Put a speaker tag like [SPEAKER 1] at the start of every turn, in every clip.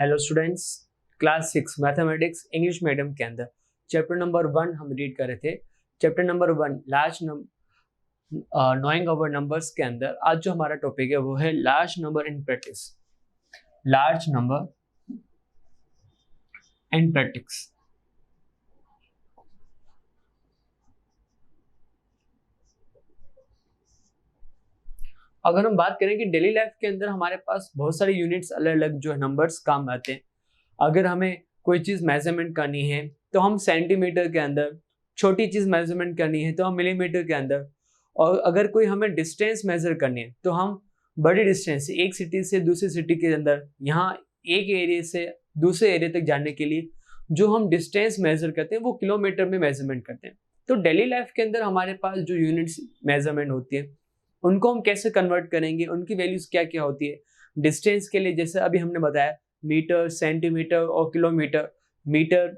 [SPEAKER 1] Hello students, class 6 mathematics English medium के अंदर chapter number 1 हम रीड कर रहे थे। चैप्टर नंबर 1 लार्ज नोइंग अवर नंबर्स के अंदर आज जो हमारा टॉपिक है वो है large number in practice. Large number in practice. अगर हम बात करें कि डेली लाइफ के अंदर हमारे पास बहुत सारे यूनिट्स अलग अलग जो नंबर्स काम आते हैं। अगर हमें कोई चीज़ मेजरमेंट करनी है तो हम सेंटीमीटर के अंदर, छोटी चीज़ मेजरमेंट करनी है तो हम मिलीमीटर के अंदर, और अगर कोई हमें डिस्टेंस मेजर करनी है तो हम बड़ी डिस्टेंस, एक सिटी से दूसरी सिटी के अंदर, यहाँ एक एरिया से दूसरे एरिया तक जाने के लिए जो हम डिस्टेंस मेजर करते हैं वो किलोमीटर में मेजरमेंट करते हैं। तो डेली लाइफ के अंदर हमारे पास जो यूनिट्स मेजरमेंट होती है उनको हम कैसे कन्वर्ट करेंगे, उनकी वैल्यूज क्या क्या होती है। डिस्टेंस के लिए जैसे अभी हमने बताया मीटर, सेंटीमीटर और किलोमीटर। मीटर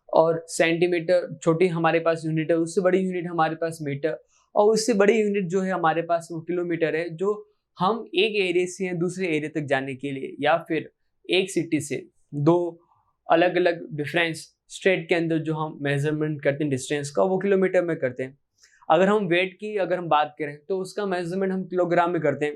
[SPEAKER 1] और सेंटीमीटर छोटी हमारे पास यूनिट है, उससे बड़ी यूनिट हमारे पास मीटर, और उससे बड़ी यूनिट जो है हमारे पास वो किलोमीटर है, जो हम एक एरिया से दूसरे एरिया तक जाने के लिए या फिर एक सिटी से दो अलग अलग डिफरेंस स्टेट के अंदर जो हम मेजरमेंट करते हैं डिस्टेंस का, वो किलोमीटर में करते हैं। अगर हम वेट की अगर हम बात करें तो उसका मेजरमेंट हम किलोग्राम में करते हैं।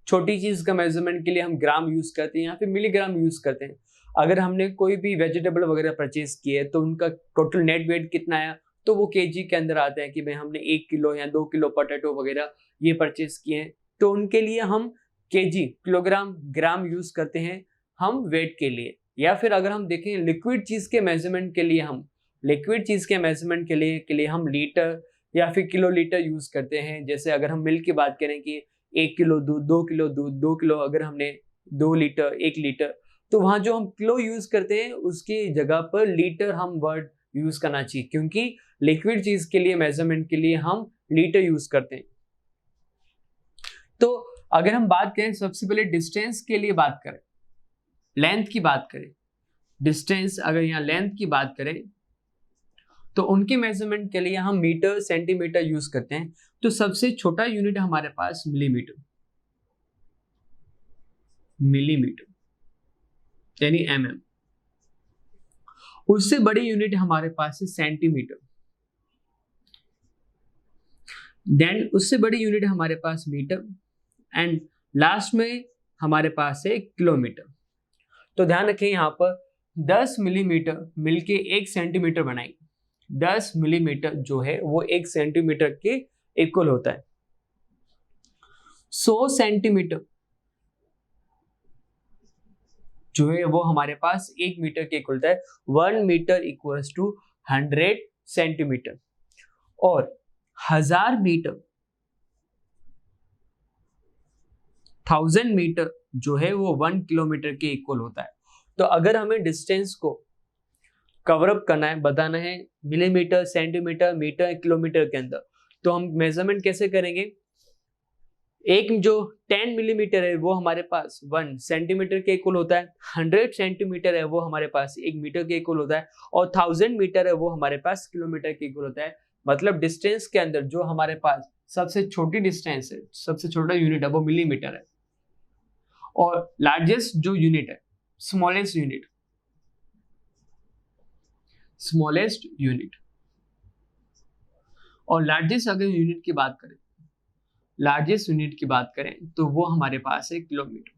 [SPEAKER 1] छोटी चीज का मेजरमेंट के लिए हम ग्राम यूज करते हैं या फिर मिलीग्राम यूज करते हैं। अगर हमने कोई भी वेजिटेबल वगैरह परचेज किए तो उनका टोटल नेट वेट कितना आया तो वो केजी के अंदर आता है कि भाई हमने 1 किलो या 2 किलो पोटैटो वगैरह ये परचेज किए हैं, तो उनके लिए हम केजी, किलोग्राम, ग्राम यूज करते हैं हम वेट के लिए। या फिर अगर हम देखें लिक्विड चीज के मेजरमेंट के लिए, हम लिक्विड चीज के मेजरमेंट के लिए हम लीटर या फिर किलो लीटर यूज करते हैं। जैसे अगर हम मिल्क की बात करें कि 1 किलो दूध, 2 किलो दूध, 2 किलो अगर हमने 2 लीटर, 1 लीटर, तो वहां जो हम किलो यूज करते हैं उसकी जगह पर लीटर हम वर्ड यूज करना चाहिए, क्योंकि लिक्विड चीज के लिए मेजरमेंट के लिए हम लीटर यूज करते हैं। तो अगर हम बात करें सबसे पहले डिस्टेंस के लिए बात करें, लेंथ की बात करें, डिस्टेंस अगर यहाँ लेंथ की बात करें तो उनके मेजरमेंट के लिए हम मीटर, सेंटीमीटर यूज करते हैं। तो सबसे छोटा यूनिट हमारे पास मिलीमीटर, मिलीमीटर यानी mm। उससे बड़ी यूनिट हमारे पास है सेंटीमीटर, देन उससे बड़ी यूनिट हमारे पास मीटर, एंड लास्ट में हमारे पास है किलोमीटर। तो ध्यान रखें यहाँ पर 10 मिलीमीटर मिलके 1 सेंटीमीटर बनाएंगे। 10 मिलीमीटर जो है वो 1 सेंटीमीटर के इक्वल होता है। 100 सेंटीमीटर जो है वो हमारे पास 1 मीटर के इक्वल होता है। 1 मीटर इक्वल्स टू 100 सेंटीमीटर, और 1000 मीटर, 1000 मीटर जो है वो 1 किलोमीटर के इक्वल होता है। तो अगर हमें डिस्टेंस को कवर अप करना है, बताना है मिलीमीटर, सेंटीमीटर, मीटर, किलोमीटर के अंदर, तो हम मेजरमेंट कैसे करेंगे। एक जो 10 मिलीमीटर है वो हमारे पास 1 सेंटीमीटर के इक्वल होता है, 100 सेंटीमीटर है वो हमारे पास 1 मीटर के इक्वल होता है, और 1000 मीटर है वो हमारे पास किलोमीटर के इक्वल होता है। मतलब डिस्टेंस के अंदर जो हमारे पास सबसे छोटी डिस्टेंस है, सबसे छोटा यूनिट है वो मिलीमीटर है, और लार्जेस्ट जो यूनिट है, स्मॉलेस्ट यूनिट, स्मॉलेस्ट यूनिट, और लार्जेस्ट अगर यूनिट की बात करें, लार्जेस्ट यूनिट की बात करें तो वो हमारे पास है किलोमीटर।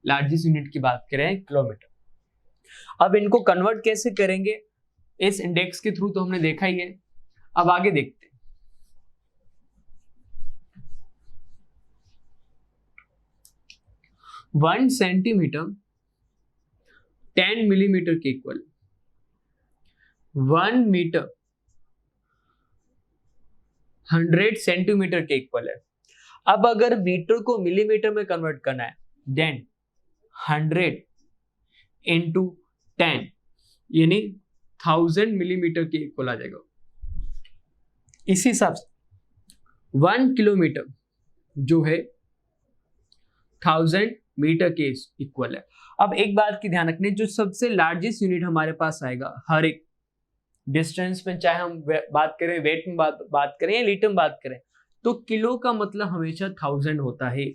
[SPEAKER 1] लार्जेस्ट यूनिट की बात करें किलोमीटर। अब इनको कन्वर्ट कैसे करेंगे इस इंडेक्स के थ्रू तो हमने देखा ही है, अब आगे देखते हैं। वन सेंटीमीटर 10 मिलीमीटर के इक्वल, 1 मीटर 100 सेंटीमीटर के इक्वल है। अब अगर मीटर को मिलीमीटर में कन्वर्ट करना है, देन 100 इंटू 10 यानी 1000 मिलीमीटर के इक्वल आ जाएगा। इसी हिसाब से 1 किलोमीटर जो है 1000 मीटर के इक्वल है। अब एक बात की ध्यान रखनी, जो सबसे लार्जेस्ट यूनिट हमारे पास आएगा हर एक डिस्टेंस में, चाहे हम बात करें वेट में बात करें या लीटर में बात करें, तो किलो का मतलब हमेशा 1000 होता है।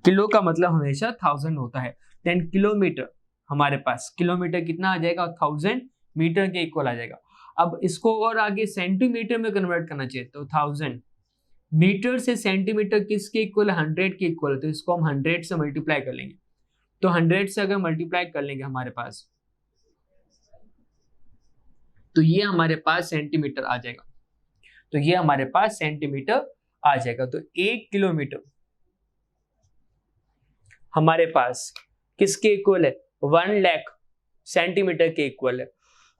[SPEAKER 1] किलो का मतलब हमेशा 1000 होता है। देन किलोमीटर, हमारे पास किलोमीटर कितना आ जाएगा, 1000 मीटर के इक्वल आ जाएगा। अब इसको और आगे सेंटीमीटर में कन्वर्ट करना चाहिए, तो 1000 मीटर से सेंटीमीटर किसके इक्वल है, 100 के इक्वल है, तो इसको हम 100 से मल्टीप्लाई कर लेंगे। तो 100 से अगर मल्टीप्लाई कर लेंगे हमारे पास, तो ये हमारे पास सेंटीमीटर आ जाएगा। तो ये हमारे पास सेंटीमीटर आ जाएगा। तो 1 किलोमीटर हमारे पास किसके इक्वल है, 1 लाख सेंटीमीटर के इक्वल है।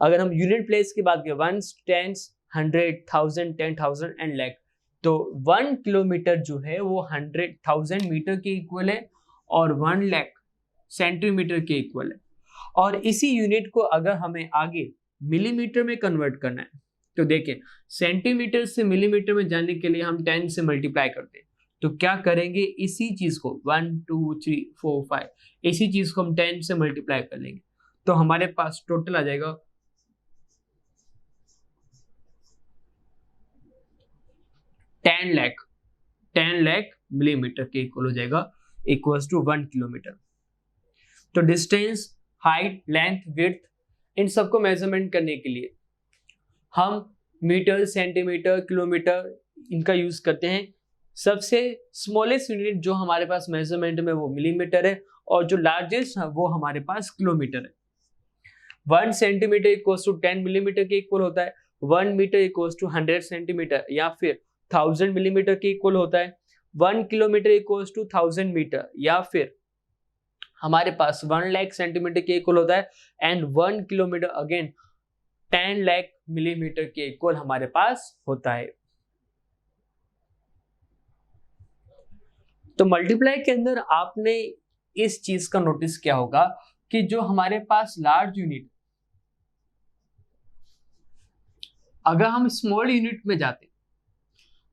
[SPEAKER 1] अगर हम यूनिट प्लेस की बात करें, 1, 10, 100, 1000, 10,000 एंड लाख, तो 1 किलोमीटर जो है वो 100,000 मीटर के इक्वल है और 1 लाख सेंटीमीटर के इक्वल है। और इसी यूनिट को अगर हमें आगे मिलीमीटर में कन्वर्ट करना है, तो देखिए सेंटीमीटर से मिलीमीटर में जाने के लिए हम 10 से मल्टीप्लाई करते हैं। तो क्या करेंगे, इसी चीज को 1, 2, 3, 4, 5 इसी चीज को हम 10 से मल्टीप्लाई कर लेंगे। तो हमारे पास टोटल आ जाएगा 10 लाख मिलीमीटर के इक्वल हो जाएगा, इक्वल्स टू 1 किलोमीटर। तो डिस्टेंस, हाइट, लेंथ, विड्थ, इन सबको मेजरमेंट करने के लिए हम मीटर, सेंटीमीटर, किलोमीटर इनका यूज करते हैं। सबसे स्मॉलेस्ट यूनिट जो हमारे पास मेजरमेंट में वो मिलीमीटर है, और जो लार्जेस्ट है वो हमारे पास किलोमीटर है। 1 सेंटीमीटर इक्वल्स टू 10 मिलीमीटर के इक्वल होता है, 1 मीटर इक्वल्स टू 100 सेंटीमीटर या फिर 1000 मिलीमीटर के इक्वल होता है, 1 किलोमीटर इक्वल्स टू 1000 मीटर या फिर हमारे पास 1 लाख सेंटीमीटर के इक्वल होता है, and 1 kilometre again 10 lakh millimetre के इक्वल हमारे पास होता है। तो मल्टीप्लाई के अंदर आपने इस चीज का नोटिस किया होगा कि जो हमारे पास लार्ज यूनिट, अगर हम स्मॉल यूनिट में जाते,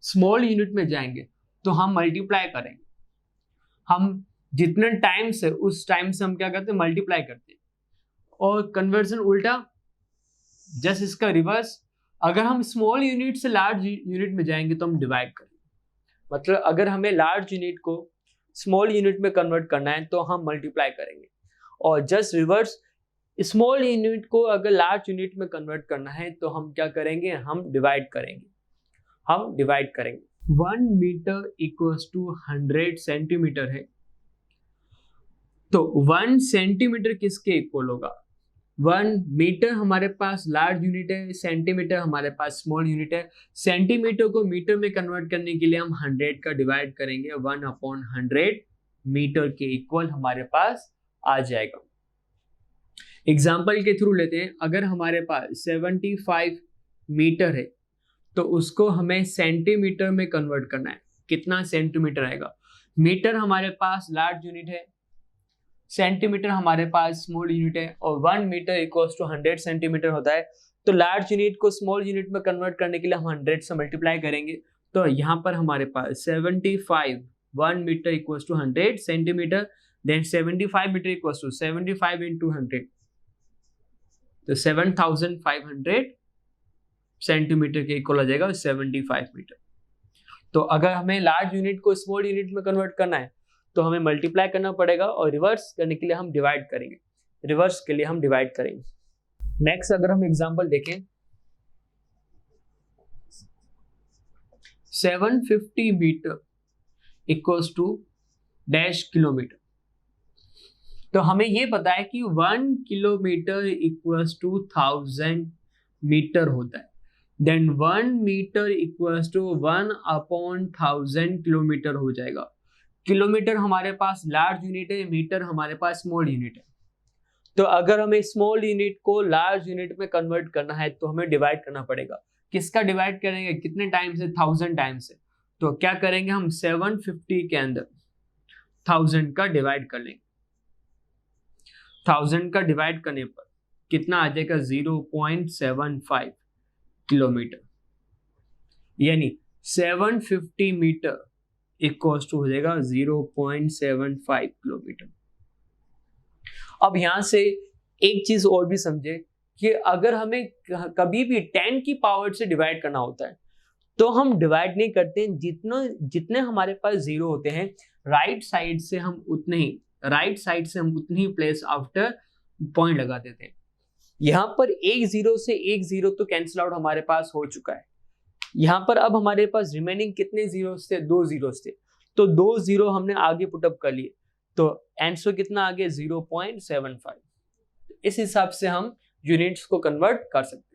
[SPEAKER 1] स्मॉल यूनिट में जाएंगे तो हम मल्टीप्लाई करेंगे। हम जितने टाइम से उस टाइम से हम क्या करते हैं, मल्टीप्लाई करते हैं। और कन्वर्जन उल्टा, जस्ट इसका रिवर्स, अगर हम स्मॉल यूनिट से लार्ज यूनिट में जाएंगे तो हम डिवाइड करेंगे। मतलब अगर हमें लार्ज यूनिट को स्मॉल यूनिट में कन्वर्ट करना है तो हम मल्टीप्लाई करेंगे, और जस्ट रिवर्स, स्मॉल यूनिट को अगर लार्ज यूनिट में कन्वर्ट करना है तो हम क्या करेंगे, हम डिवाइड करेंगे। 1 मीटर इक्वल्स टू 100 सेंटीमीटर है, तो 1 सेंटीमीटर किसके इक्वल होगा, 1 मीटर हमारे पास लार्ज यूनिट है, सेंटीमीटर हमारे पास स्मॉल यूनिट है। सेंटीमीटर को मीटर में कन्वर्ट करने के लिए हम 100 का डिवाइड करेंगे, 1/100 मीटर के इक्वल हमारे पास आ जाएगा। एग्जाम्पल के थ्रू लेते हैं, अगर हमारे पास 75 मीटर है तो उसको हमें सेंटीमीटर में कन्वर्ट करना है। कितना सेंटीमीटर आएगा, मीटर हमारे पास लार्ज यूनिट है, सेंटीमीटर हमारे पास स्मॉल यूनिट है, और 1 मीटर इक्वल्स टू 100 सेंटीमीटर होता है। तो लार्ज यूनिट को स्मॉल यूनिट में कन्वर्ट करने के लिए हम 100 से मल्टीप्लाई करेंगे। तो यहाँ पर हमारे पास 75, 1 metre equals to 100 centimetre, then 75 metre equals to 75 into 100, तो 7500 सेंटीमीटर के इक्वल आ जाएगा 75 मीटर। तो अगर हमें लार्ज यूनिट को स्मॉल यूनिट में कन्वर्ट करना है तो हमें मल्टीप्लाई करना पड़ेगा, और रिवर्स करने के लिए हम डिवाइड करेंगे। नेक्स्ट अगर हम एग्जांपल देखें, 750 metre equals to dash kilometre. तो हमें ये पता है कि 1 किलोमीटर इक्वल्स टू 1000 मीटर होता है, then 1 metre equals to 1/1000 kilometre हो जाएगा। किलोमीटर हमारे पास लार्ज यूनिट है, मीटर हमारे पास स्मॉल यूनिट है। तो अगर हमें स्मॉल यूनिट को लार्ज यूनिट में कन्वर्ट करना है तो हमें डिवाइड करना पड़ेगा। किसका डिवाइड करेंगे, कितने टाइम से, 1000 टाइम से। तो क्या करेंगे, हम 750 के अंदर 1000 का डिवाइड कर लेंगे। 1000 का डिवाइड करने पर कितना आ जाएगा, 0.75 किलोमीटर, यानी 750 मीटर इक्वल्स टू हो जाएगा 0.75 किलोमीटर। अब यहां से एक चीज और भी समझे कि अगर हमें कभी भी 10 की पावर से डिवाइड करना होता है तो हम डिवाइड नहीं करते, जितने हमारे पास जीरो होते हैं राइट साइड से हम उतने ही प्लेस आफ्टर पॉइंट लगा देते हैं। यहाँ पर एक जीरो से एक जीरो तो कैंसिल आउट हमारे पास हो चुका है। यहाँ पर अब हमारे पास रिमेनिंग कितने जीरो थे, 2 जीरो थे, तो 2 जीरो हमने आगे पुटअप कर लिए, तो आंसर कितना आ गया 0.75। इस हिसाब से हम यूनिट्स को कन्वर्ट कर सकते हैं।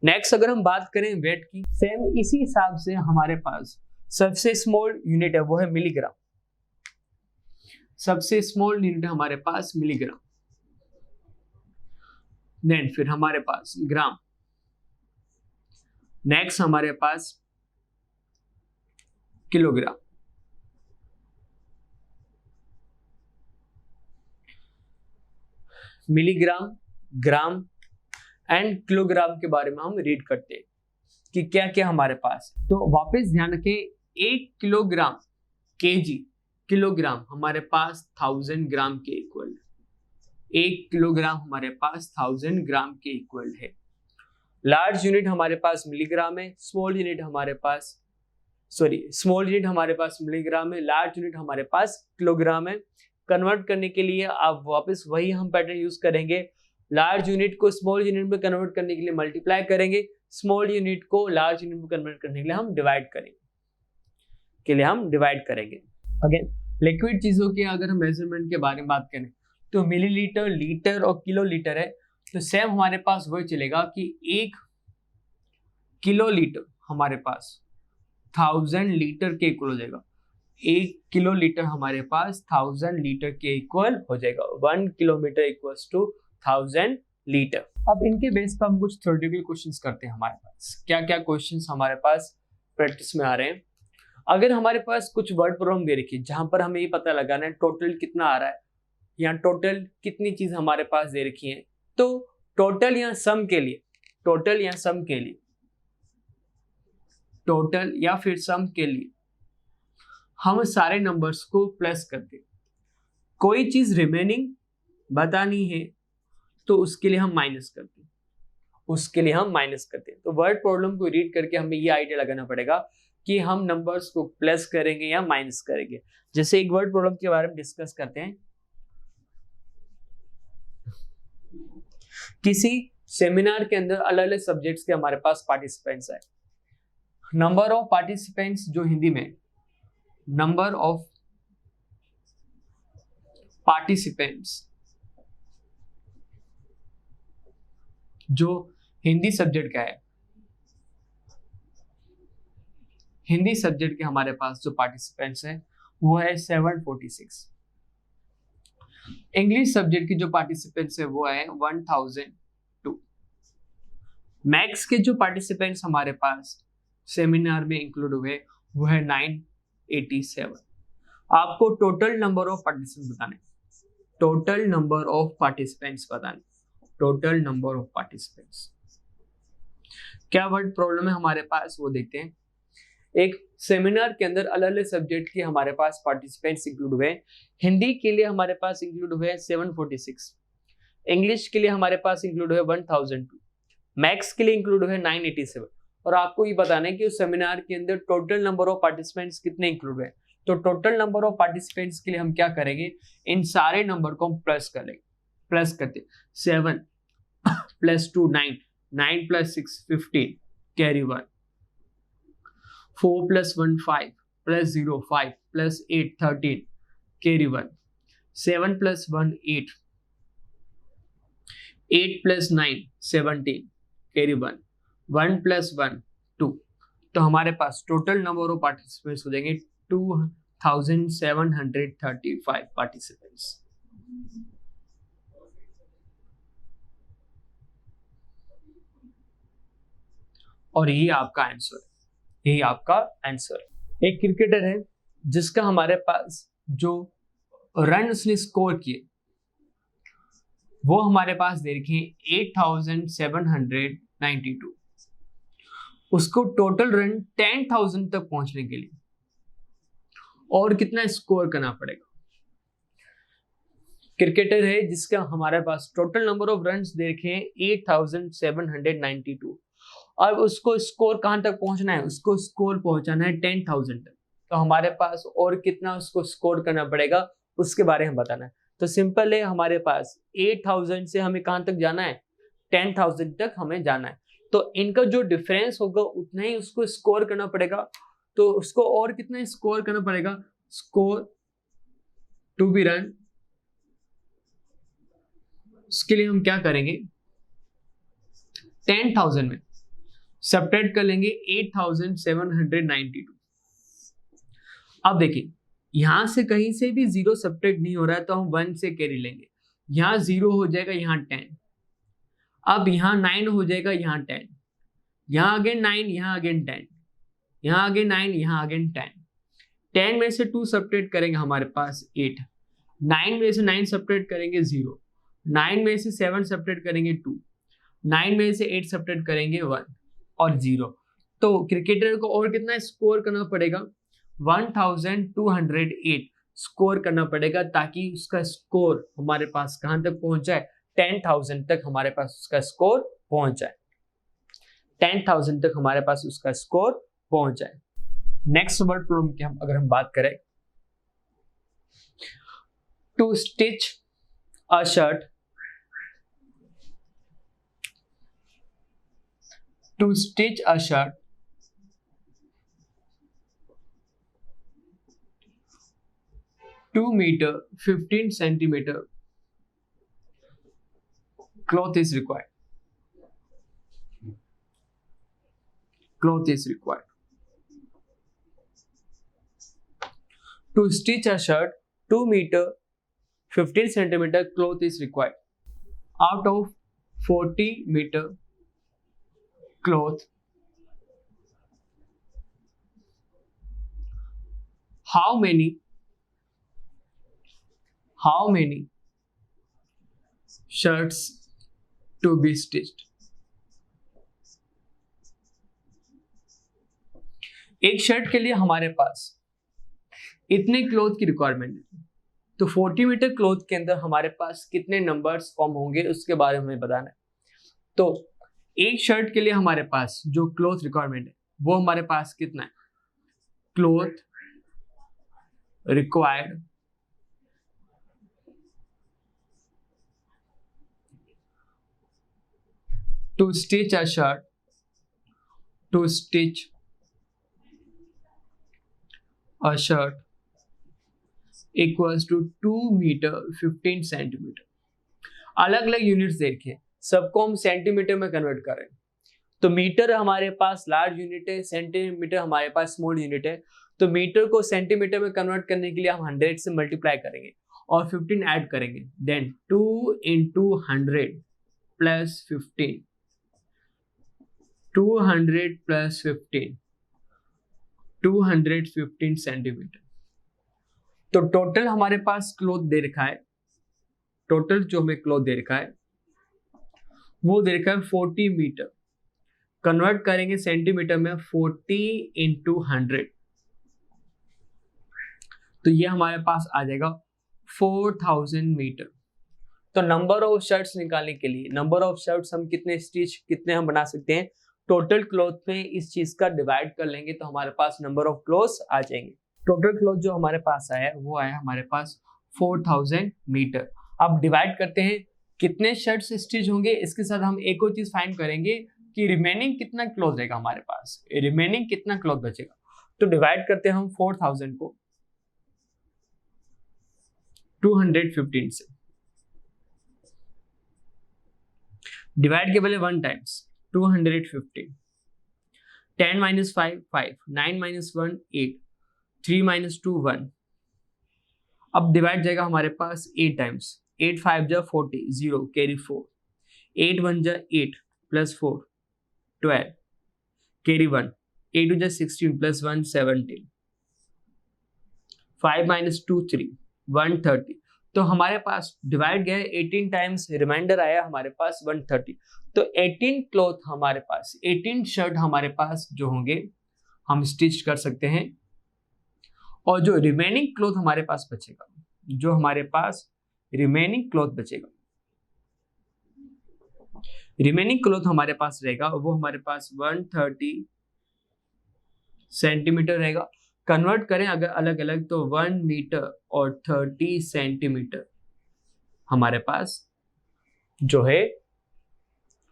[SPEAKER 1] नेक्स्ट अगर हम बात करें वेट की, सेम इसी हिसाब से हमारे पास सबसे स्मॉल यूनिट है वो है मिलीग्राम। सबसे स्मॉल यूनिट हमारे पास मिलीग्राम, देन फिर हमारे पास ग्राम, नेक्स्ट हमारे पास kilogram, milligram, gram and kilogram के बारे में हम रीड करते हैं कि क्या क्या हमारे पास। तो वापस ध्यान रखें, 1 किलोग्राम केजी, किलोग्राम हमारे पास 1000 ग्राम के इक्वल है। 1 किलोग्राम हमारे पास 1000 ग्राम के इक्वल है। लार्ज यूनिट हमारे पास मिलीग्राम है, स्मॉल यूनिट हमारे पास मिलीग्राम है, लार्ज यूनिट हमारे पास किलोग्राम है। कन्वर्ट करने के लिए आप वापस वही हम पैटर्न यूज करेंगे, लार्ज यूनिट को स्मॉल यूनिट में कन्वर्ट करने के लिए मल्टीप्लाई करेंगे, स्मॉल यूनिट को लार्ज यूनिट में कन्वर्ट करने के लिए हम डिवाइड करेंगे। अगेन लिक्विड चीजों के अगर हम मेजरमेंट के बारे में बात करें तो मिलीलीटर, लीटर और किलोलीटर है, तो सेम हमारे पास वही चलेगा कि 1 किलोलीटर हमारे पास 1000 लीटर के इक्वल हो जाएगा। 1 किलोलीटर हमारे पास 1000 लीटर के इक्वल हो जाएगा। 1 किलोमीटर इक्वल्स टू 1000 लीटर। अब इनके बेस पर हम कुछ थ्योरेटिकल क्वेश्चंस करते हैं। हमारे पास क्या क्या क्वेश्चंस हमारे पास प्रैक्टिस में आ रहे हैं। अगर हमारे पास कुछ वर्ड प्रॉब्लम दे रखी है जहां पर हमें ये पता लगाना है टोटल कितना आ रहा है या टोटल कितनी चीज हमारे पास दे रखी है, तो टोटल या सम के लिए हम सारे नंबर्स को प्लस करते हैं। कोई चीज रिमेनिंग बतानी है तो उसके लिए हम माइनस करते हैं। तो वर्ड प्रॉब्लम को रीड करके हमें ये आइडिया लगाना पड़ेगा कि हम नंबर्स को प्लस करेंगे या माइनस करेंगे। जैसे एक वर्ड प्रॉब्लम के बारे में डिस्कस करते हैं। किसी सेमिनार के अंदर अलग अलग सब्जेक्ट्स के हमारे पास पार्टिसिपेंट्स है। नंबर ऑफ पार्टिसिपेंट्स जो हिंदी में नंबर ऑफ पार्टिसिपेंट्स जो हिंदी सब्जेक्ट का है, हिंदी सब्जेक्ट के हमारे पास जो पार्टिसिपेंट्स हैं वो है 746। इंग्लिश सब्जेक्ट की जो पार्टिसिपेंट्स है वो है 1002। मैथ्स के जो पार्टिसिपेंट्स हमारे पास सेमिनार में इंक्लूड हुए वो है 987। आपको टोटल नंबर ऑफ पार्टिसिपेंट्स बताने, क्या वर्ड प्रॉब्लम है हमारे पास वो देखते हैं। एक सेमिनार के अंदर अलग अलग सब्जेक्ट के हमारे पास पार्टिसिपेंट्स इंक्लूड हुए। हिंदी के लिए हमारे पास इंक्लूड हुए 746, इंग्लिश के लिए हमारे पास इंक्लूड हुए 1002, मैथ्स के लिए इंक्लूड हुए 987। और आपको ये बताना है कि उस सेमिनार के अंदर टोटल नंबर ऑफ पार्टिसिपेंट्स कितने इंक्लूड हुए। तो टोटल नंबर ऑफ पार्टिसिपेंट्स के लिए हम क्या करेंगे, इन सारे नंबर को हम प्लस करते 7 + 2 9, 9 + 6 15 कैरी 1, 4 + 1 5 + 0 5 + 8 13 carry 1, 7 + 1 8, 8 + 9 17 carry 1, 1 + 1 2। तो हमारे पास टोटल नंबर ऑफ पार्टिसिपेंट्स हो जाएंगे 2735 पार्टिसिपेंट्स। और यही आपका आंसर है। एक क्रिकेटर है जिसका हमारे पास जो रन उसने स्कोर किए वो हमारे पास दे रखे 8792। उसको टोटल रन 10,000 तक पहुंचने के लिए और कितना स्कोर करना पड़ेगा। क्रिकेटर है जिसका हमारे पास टोटल नंबर ऑफ रन्स दे रखे 8792 अब उसको स्कोर कहाँ तक पहुंचना है, उसको स्कोर पहुंचाना है 10,000 तक। तो हमारे पास और कितना उसको स्कोर करना पड़ेगा उसके बारे में बताना है। तो सिंपल है, हमारे पास 8,000 से हमें कहाँ तक जाना है, 10,000 तक हमें जाना है। तो इनका जो डिफरेंस होगा उतना ही उसको स्कोर करना पड़ेगा। तो उसको और कितना स्कोर करना पड़ेगा, स्कोर टू बी रन। उसके लिए हम क्या करेंगे, 10,000 में सब्ट्रैक्ट कर लेंगे 8,792। अब देखिए यहां से कहीं से भी जीरो सब्ट्रैक्ट नहीं हो रहा है तो हम 1 से कैरी लेंगे। यहां 0 हो जाएगा, यहाँ 10, अब यहाँ 9 हो जाएगा, यहाँ 10, यहाँ अगेन 9, यहाँ अगेन 10, यहाँ अगेन 9, यहाँ अगेन 10। 10 में से 2 सब्ट्रैक्ट करेंगे हमारे पास 8, 9 में से 9 सब्ट्रैक्ट करेंगे 0, 9 में से 7 सब्ट्रैक्ट करेंगे 2, 9 में से 8 सब्ट्रैक्ट करेंगे 1 और 0। तो क्रिकेटर को और कितना स्कोर करना पड़ेगा, 1208 स्कोर करना पड़ेगा ताकि उसका स्कोर हमारे पास कहां तक पहुंच जाए, 10,000 तक हमारे पास उसका स्कोर पहुंच जाए, 10,000 तक हमारे पास उसका स्कोर पहुंच जाए। नेक्स्ट वर्ड प्रॉब्लम की अगर हम बात करें, to stitch a shirt, to stitch a shirt 2 meter 15 centimeter cloth is required. Cloth is required. To stitch a shirt, 2 meter 15 centimeter cloth is required. Out of 40 meter cloth, how many shirts to be stitched? एक shirt के लिए हमारे पास इतने cloth की requirement है, तो 40 metre cloth के अंदर हमारे पास कितने नंबर्स फॉर्म होंगे उसके बारे में हमें बताना है। तो एक शर्ट के लिए हमारे पास जो क्लोथ रिक्वायरमेंट है वो हमारे पास कितना है, cloth required to stitch a shirt, to stitch a shirt equals to 2 meter 15 centimeter। अलग अलग यूनिट्स देखिए, सबको हम सेंटीमीटर में कन्वर्ट कर रहे हैं। तो मीटर हमारे पास लार्ज यूनिट है, सेंटीमीटर हमारे पास स्मॉल यूनिट है। तो मीटर को सेंटीमीटर में कन्वर्ट करने के लिए हम 100 से मल्टीप्लाई करेंगे और 15 ऐड करेंगे, then 2 into 100 plus 15, 200 plus 15, 215 centimetre. तो टोटल हमारे पास क्लोथ दे रखा है, टोटल जो हमें क्लोथ दे रखा है वो दे रखा है 40 मीटर, कन्वर्ट करेंगे सेंटीमीटर में 40 into 100, तो ये हमारे पास आ जाएगा 4000 मीटर। तो नंबर ऑफ शर्ट्स निकालने के लिए, नंबर ऑफ शर्ट्स हम कितने हम बना सकते हैं, टोटल क्लॉथ में इस चीज का डिवाइड कर लेंगे तो हमारे पास नंबर ऑफ क्लॉथ्स आ जाएंगे। टोटल क्लॉथ जो हमारे पास आया वो आया हमारे पास 4000 मीटर। अब डिवाइड करते हैं कितने शर्ट्स स्टिच होंगे, इसके साथ हम एक और चीज फाइंड करेंगे कि रिमेनिंग कितना क्लॉथ रहेगा हमारे पास, रिमेनिंग कितना क्लॉथ बचेगा। तो डिवाइड करते हैं हम 4000 को 215 से, डिवाइड के पहले 1 टाइम्स 215, 10 minus 5 5, 9 minus 1 8, 3 minus 2 1। अब डिवाइड जाएगा हमारे पास 8 टाइम्स, 8 5 जा 40, 0 कैरी 4, 8 1 जा 8 प्लस 4 12 कैरी 1, 8 2 जा 16 प्लस 1 17, 5 minus 2 3, 130। तो हमारे पास डिवाइड गया 18 टाइम्स, रिमाइंडर आया हमारे पास 130। तो 18 क्लॉथ हमारे पास, 18 शर्ट हमारे पास जो होंगे हम स्टिच कर सकते हैं। और जो रिमेनिंग क्लॉथ हमारे पास बचेगा, जो हमारे पास रिमेनिंग क्लॉथ बचेगा रिमेनिंग क्लॉथ हमारे पास रहेगा वो हमारे पास 130 सेंटीमीटर रहेगा। कन्वर्ट करें अगर अलग अलग तो 1 मीटर और 30 सेंटीमीटर हमारे पास जो है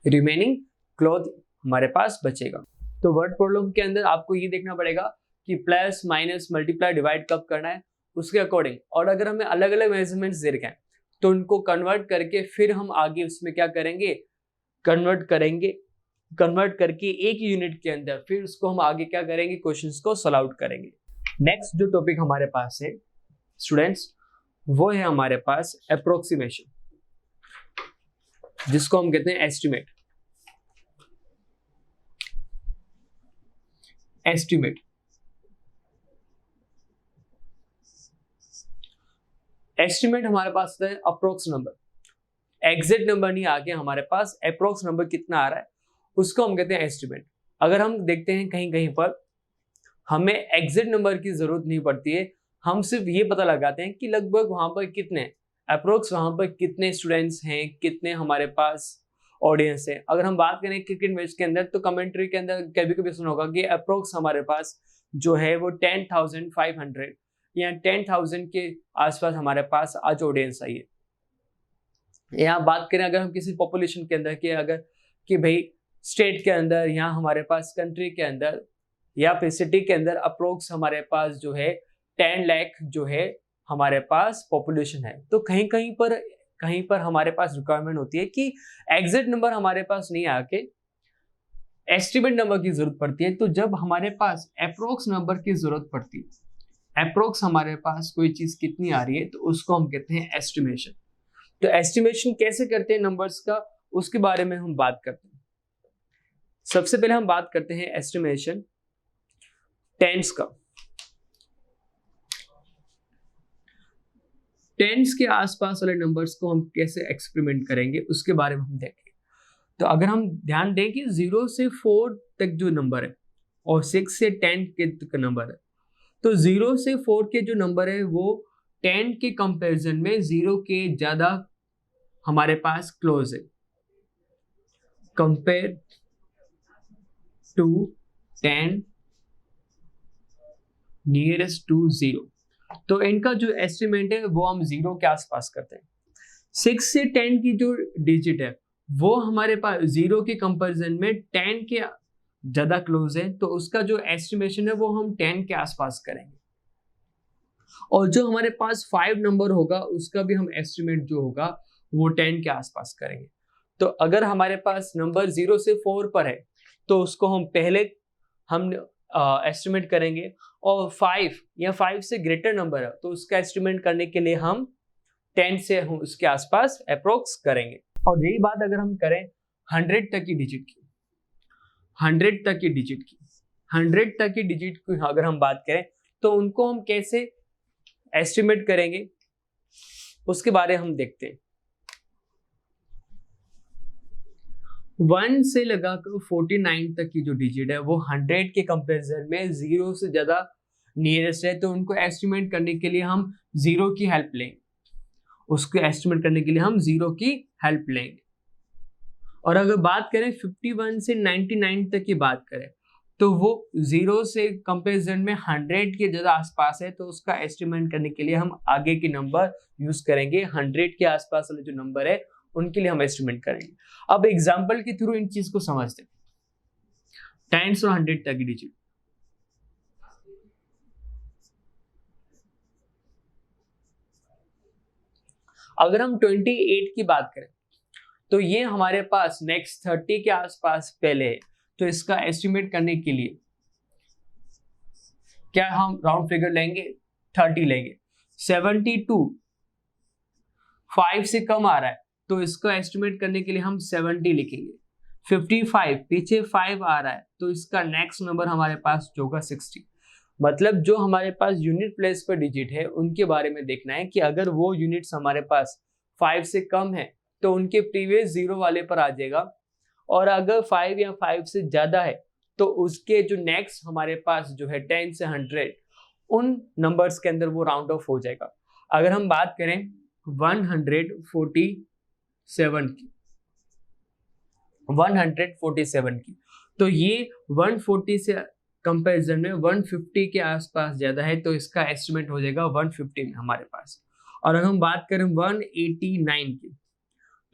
[SPEAKER 1] रिमेनिंग क्लॉथ हमारे पास बचेगा। तो वर्ड प्रॉब्लम के अंदर आपको ये देखना पड़ेगा कि प्लस माइनस मल्टीप्लाई डिवाइड कब करना है उसके अकॉर्डिंग, और अगर हमें अलग अलग मेजरमेंट्स दे रखे हैं तो उनको कन्वर्ट करके फिर हम आगे उसमें क्या करेंगे, कन्वर्ट करके एक यूनिट के अंदर फिर उसको हम आगे क्या करेंगे, क्वेश्चंस को सॉल्व आउट करेंगे। नेक्स्ट जो टॉपिक हमारे पास है स्टूडेंट्स वो है हमारे पास अप्रोक्सीमेशन, जिसको हम कहते हैं एस्टिमेट। एस्टिमेट हमारे पास है अप्रोक्स नंबर, एग्जैक्ट नंबर नहीं आके हमारे पास अप्रोक्स नंबर कितना आ रहा है उसको हम कहते हैं एस्टिमेट। अगर हम देखते हैं कहीं कहीं पर हमें एग्जैक्ट नंबर की जरूरत नहीं पड़ती है, हम सिर्फ ये पता लगाते हैं कि लगभग वहां पर कितने अप्रोक्स वहां पर कितने स्टूडेंट्स हैं, कितने हमारे पास ऑडियंस है। अगर हम बात करें क्रिकेट मैच के अंदर तो कमेंट्री के अंदर कभी कभी सुना होगा कि अप्रोक्स हमारे पास जो है वो 10,500 या 10,000 के आसपास हमारे पास आज ऑडियंस आई है। यहाँ बात करें अगर हम किसी पॉपुलेशन के अंदर की अगर कि भाई स्टेट के अंदर या हमारे पास कंट्री के अंदर या फिर सिटी के अंदर अप्रोक्स हमारे पास जो है 10 लाख जो है हमारे पास पॉपुलेशन है, तो कहीं पर हमारे पास रिक्वायरमेंट होती है कि एग्जैक्ट नंबर हमारे पास नहीं आके एस्टिमेट नंबर की जरूरत पड़ती है। तो जब हमारे पास अप्रोक्स नंबर की जरूरत पड़ती है, अप्रोक्स हमारे पास कोई चीज कितनी आ रही है तो उसको हम कहते हैं एस्टिमेशन। तो एस्टिमेशन कैसे करते हैं नंबर्स का उसके बारे में हम बात करते हैं। सबसे पहले हम बात करते हैं एस्टिमेशन टेंस का। टेंस के आसपास वाले नंबर्स को हम कैसे एक्सपेरिमेंट करेंगे उसके बारे में हम देखेंगे। तो अगर हम ध्यान दें कि 0 से 4 तक जो नंबर है और 6 से 10 के तक नंबर है, तो 0 से 4 के जो नंबर है वो 10 के कंपैरिजन में 0 के ज्यादा हमारे पास क्लोज है कंपेयर टू 10 नियरेस्ट टू 0। तो इनका जो एस्टिमेट है वो हम 0 के आसपास करते हैं। 6 से 10 की जो डिजिट है वो हमारे पास 0 के कंपैरिजन में 10 के ज्यादा क्लोज है, तो उसका जो एस्टिमेशन है वो हम 10 के आसपास करेंगे। और जो हमारे पास 5 नंबर होगा उसका भी हम एस्टिमेट जो होगा वो 10 के आसपास करेंगे। तो अगर हमारे पास नंबर 0 से 4 पर है तो उसको हम पहले एस्टिमेट करेंगे, और 5 या 5 से ग्रेटर नंबर है तो उसका एस्टिमेट करने के लिए हम 10 से उसके आसपास अप्रोक्स करेंगे। और यही बात अगर हम करें 100 तक की डिजिट की, 100 तक की डिजिट की अगर हम बात करें तो उनको हम कैसे एस्टिमेट करेंगे उसके बारे में हम देखते हैं। 1 से लगाकर 49 तक की जो डिजिट है वो 100 के कंपैरिजन में 0 से ज्यादा नियरेस्ट है, तो उनको एस्टिमेट करने के लिए हम 0 की हेल्प लेंगे। उसको एस्टिमेट करने के लिए हम 0 की हेल्प लेंगे। और अगर बात करें 51 से 99 तक की बात करें तो वो 0 से कंपैरिजन में 100 के ज्यादा आसपास है, तो उसका एस्टिमेट करने के लिए हम आगे के नंबर यूज करेंगे। 100 के आसपास वाले जो नंबर है उनके लिए हम एस्टिमेट करेंगे। अब एग्जांपल के थ्रू इन चीज को समझते हैं। 10 और 100 तक की डिजिट, अगर हम 28 की बात करें तो ये हमारे पास नेक्स्ट 30 के आसपास पहले है, तो इसका एस्टिमेट करने के लिए क्या हम राउंड फिगर लेंगे, 30 लेंगे। 72 5 से कम आ रहा है तो इसका एस्टिमेट करने के लिए हम 70 लिखेंगे। 55 पीछे 5 आ रहा है तो इसका नेक्स्ट नंबर हमारे पास जो होगा 60। मतलब जो हमारे पास यूनिट प्लेस पर डिजिट है उनके बारे में देखना है कि अगर वो यूनिट्स हमारे पास 5 से कम है तो उनके प्रीवियस 0 वाले पर आ जाएगा, और अगर 5 या 5 से ज्यादा है तो उसके जो नेक्स्ट हमारे पास जो है 10 से 100 उन नंबर्स के अंदर वो राउंड ऑफ हो जाएगा। अगर हम बात करें 147 की, 147 की। तो ये 140 से कंपैरिजन में 150 के आसपास ज्यादा है, तो इसका एस्टिमेट हो जाएगा 150 में हमारे पास। और अगर हम बात करें 189 की,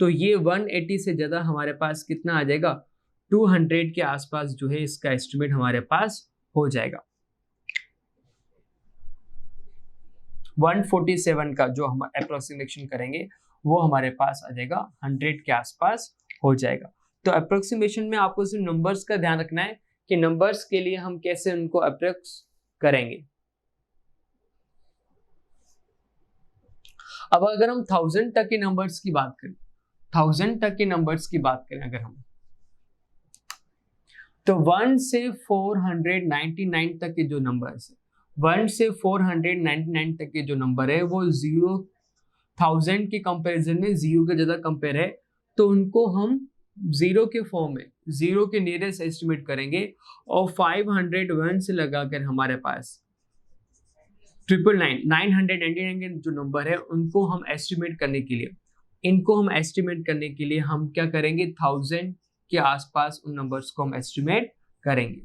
[SPEAKER 1] तो ये 180 से ज्यादा हमारे पास कितना आ जाएगा, 200 के आसपास जो है इसका एस्टिमेट हमारे पास हो जाएगा। 147 का जो हम अप्रोक्सीमेशन करेंगे वो हमारे पास आ जाएगा 100 के आसपास हो जाएगा। तो अप्रोक्सीमेशन में आपको सिर्फ नंबर्स का ध्यान रखना है कि नंबर्स के लिए हम कैसे उनको अप्रोक्स करेंगे। अब अगर हम 1000 तक के नंबर्स की बात करें, 1000 तक के नंबर्स की बात करें अगर हम, तो 1 से 499 तक के जो नंबर्स है, 1 से 499 तक के जो नंबर है वो 1000 के कंपैरिजन में 0 के ज्यादा कंपेयर है, तो उनको हम 0 के फॉर्म में 0 के नियरेस्ट एस्टिमेट करेंगे और 501 से लगाकर हमारे पास 999 के जो नंबर है उनको हम एस्टिमेट करने के लिए, इनको हम एस्टिमेट करने के लिए हम क्या करेंगे, 1000 के आसपास उन नंबर्स को हम एस्टिमेट करेंगे।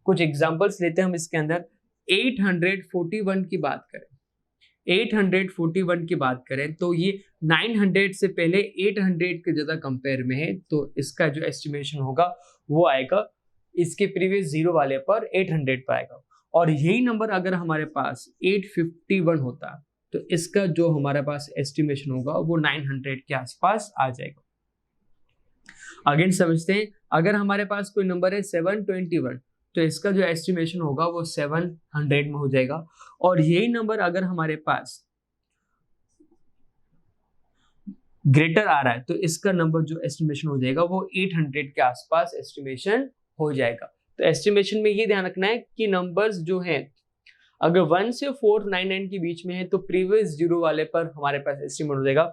[SPEAKER 1] कुछ एग्जांपल्स लेते हैं हम इसके अंदर। 841 की बात करें, 841 की बात करें तो ये 900 से पहले 800 के ज्यादा कंपेयर में है, तो इसका जो एस्टिमेशन होगा वो आएगा इसके प्रीवियस 0 वाले पर 800 पर आएगा। और यही नंबर अगर हमारे पास 851 होता तो इसका जो हमारे पास एस्टिमेशन होगा वो 900 के आसपास आ जाएगा। अगेन समझते हैं, अगर हमारे पास कोई नंबर है 721 तो इसका जो एस्टिमेशन होगा वो 700 में हो जाएगा। और यही नंबर अगर हमारे पास ग्रेटर आ रहा है तो इसका नंबर जो एस्टिमेशन हो जाएगा वो 800 के आसपास एस्टिमेशन हो जाएगा। तो एस्टिमेशन में ये ध्यान रखना है कि नंबर्स जो हैं अगर 1 से 499 के बीच में है तो प्रीवियस 0 वाले पर हमारे पास एस्टिमेट हो जाएगा।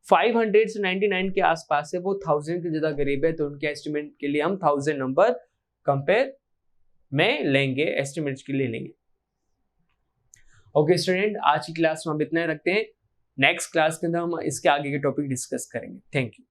[SPEAKER 1] 500 से 99 के आसपास है, वो 1000 के ज्यादा करीब है, तो उनके एस्टिमेट के लिए हम 1000 नंबर कंपेयर में लेंगे, एस्टिमेट्स के लिए लेंगे। ओके स्टूडेंट, आज की क्लास में हम इतना ही रखते हैं। नेक्स्ट क्लास के अंदर हम इसके आगे के टॉपिक डिस्कस करेंगे। Thank you.